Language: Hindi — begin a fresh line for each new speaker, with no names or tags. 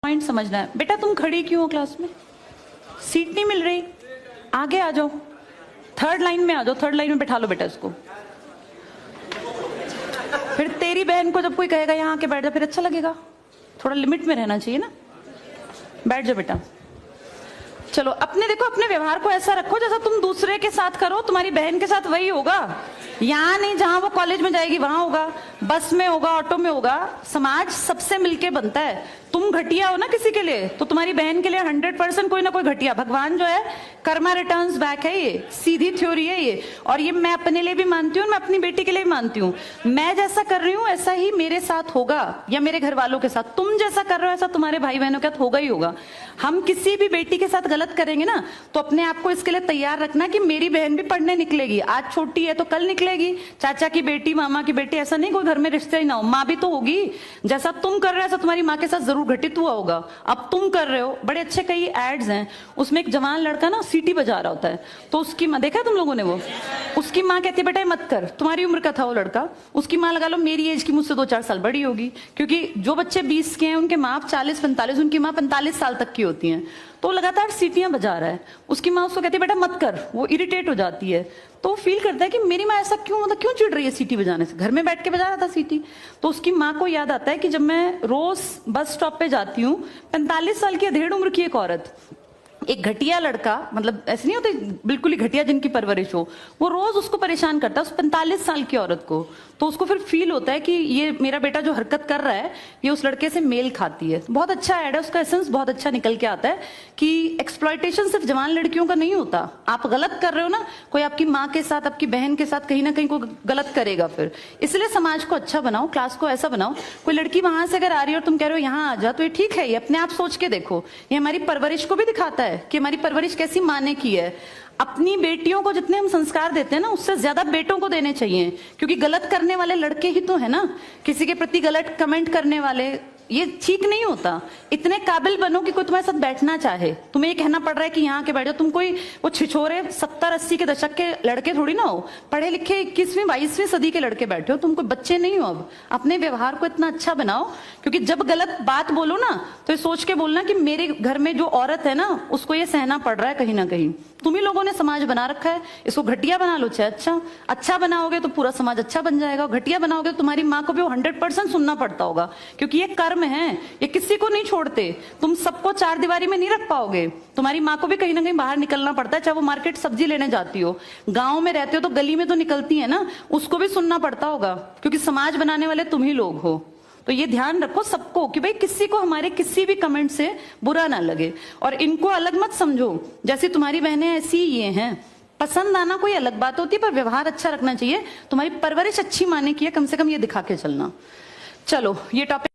पॉइंट समझना है। बेटा तुम खड़ी क्यों हो क्लास में? सीट नहीं मिल रही, आगे आ जाओ, थर्ड लाइन में आ जाओ, थर्ड लाइन में बैठा लो बेटा इसको। फिर तेरी बहन को जब कोई कहेगा यहाँ आके बैठ जा, फिर अच्छा लगेगा? थोड़ा लिमिट में रहना चाहिए ना। बैठ जाओ बेटा। चलो अपने देखो, अपने व्यवहार को ऐसा रखो जैसा तुम दूसरे के साथ करो, तुम्हारी बहन के साथ वही होगा। यहाँ नहीं, जहां वो कॉलेज में जाएगी वहां होगा, बस में होगा, ऑटो में होगा। समाज सबसे मिलके बनता है। तुम घटिया हो ना किसी के लिए, तो तुम्हारी बहन के लिए 100% कोई ना कोई घटिया। भगवान जो है कर्मा रिटर्न्स बैक है, ये सीधी थ्योरी है ये। और ये मैं अपने लिए भी मानती हूँ, मैं अपनी बेटी के लिए भी मानती हूँ। मैं जैसा कर रही हूँ ऐसा ही मेरे साथ होगा, या मेरे घर वालों के साथ। तुम जैसा कर रहे हो ऐसा तुम्हारे भाई बहनों के साथ होगा ही होगा। हम किसी भी बेटी के साथ गलत करेंगे ना, तो अपने आप को इसके लिए तैयार रखना कि मेरी बहन भी पढ़ने निकलेगी। आज छोटी है तो कल निकलेगी। चाचा की बेटी, मामा की बेटी, ऐसा नहीं कोई घर में रिश्ते ही ना हो, माँ भी तो होगी। जैसा तुम कर रहे हो ऐसा तुम्हारी माँ के साथ जरूर घटित हुआ होगा। अब तुम कर रहे हो। बड़े अच्छे कई एड्स हैं, उसमें एक जवान लड़का ना सीटी बजा रहा होता है, तो उसकी माँ, देखा तुम लोगों ने वो, उसकी माँ कहती है बेटा मत कर। तुम्हारी उम्र का था वो लड़का, उसकी माँ लगा लो मेरी एज की मुझसे 2-4 साल बड़ी होगी, क्योंकि जो बच्चे 20 के हैं उनके माँ 40-45, उनकी माँ 45 साल तक की होती हैं। तो लगातार सीटियां बजा रहा है, उसकी माँ उसको कहती है बेटा मत कर। वो इरिटेट हो जाती है, तो फील करता है कि मेरी माँ ऐसा क्यों, मतलब क्यों चिढ़ रही है सीटी बजाने से, घर में बैठ के बजा रहा था सीटी। तो उसकी माँ को याद आता है कि जब मैं रोज बस स्टॉप पे जाती हूँ, 45 साल की अधेड़ उम्र की एक औरत, एक घटिया लड़का, मतलब ऐसे नहीं होते बिल्कुल ही घटिया जिनकी परवरिश हो, वो रोज उसको परेशान करता है, उस 45 साल की औरत को। तो उसको फिर फील होता है कि ये मेरा बेटा जो हरकत कर रहा है ये उस लड़के से मेल खाती है। बहुत अच्छा ऐड है, उसका एसेंस बहुत अच्छा निकल के आता है कि एक्सप्लॉयटेशन सिर्फ जवान लड़कियों का नहीं होता। आप गलत कर रहे हो ना, कोई आपकी माँ के साथ, आपकी बहन के साथ कहीं ना कहीं कोई गलत करेगा फिर। इसलिए समाज को अच्छा बनाओ, क्लास को ऐसा बनाओ, कोई लड़की वहां से अगर आ रही है और तुम कह रहे हो यहाँ आ जा, तो ये ठीक है। ये अपने आप सोच के देखो, ये हमारी परवरिश को भी दिखाता है कि हमारी परवरिश कैसी माँ ने की है। अपनी बेटियों को जितने हम संस्कार देते हैं ना, उससे ज्यादा बेटों को देने चाहिए, क्योंकि गलत करने वाले लड़के ही तो है ना, किसी के प्रति गलत कमेंट करने वाले। ये ठीक नहीं होता। इतने काबिल बनो कि कोई तुम्हारे साथ बैठना चाहे। तुम्हें ये कहना पड़ रहा है कि यहाँ के बैठो, तुम कोई वो छिछोरे 70-80 के दशक के लड़के थोड़ी ना हो, पढ़े लिखे 21वीं-22वीं सदी के लड़के बैठे हो। तुम कोई बच्चे नहीं हो। अब अपने व्यवहार को इतना अच्छा बनाओ, क्योंकि जब गलत बात बोलो ना तो ये सोच के बोलना कि मेरे घर में जो औरत है ना उसको ये सहना पड़ रहा है कहीं ना कहीं। तुम ही लोगों ने समाज बना रखा है, इसको घटिया बना लो चाहे अच्छा बनाओगे तो पूरा समाज अच्छा बन जाएगा। घटिया बनाओगे तो तुम्हारी माँ को भी 100% सुनना पड़ता होगा, क्योंकि ये कर्म है, ये किसी को नहीं छोड़ते। तुम सबको 4 दीवारी में नहीं रख पाओगे। तुम्हारी माँ को भी कहीं ना कहीं बाहर निकलना पड़ता है, चाहे वो मार्केट सब्जी लेने जाती हो, गाँव में रहते हो तो गली में तो निकलती है ना, उसको भी सुनना पड़ता होगा, क्योंकि समाज बनाने वाले तुम ही लोग हो। तो ये ध्यान रखो सबको कि भाई किसी को हमारे किसी भी कमेंट से बुरा ना लगे, और इनको अलग मत समझो। जैसे तुम्हारी बहनें ऐसी ये हैं, पसंद आना कोई अलग बात होती है, पर व्यवहार अच्छा रखना चाहिए। तुम्हारी परवरिश अच्छी माने की है, कम से कम ये दिखा के चलना। चलो ये टॉपिक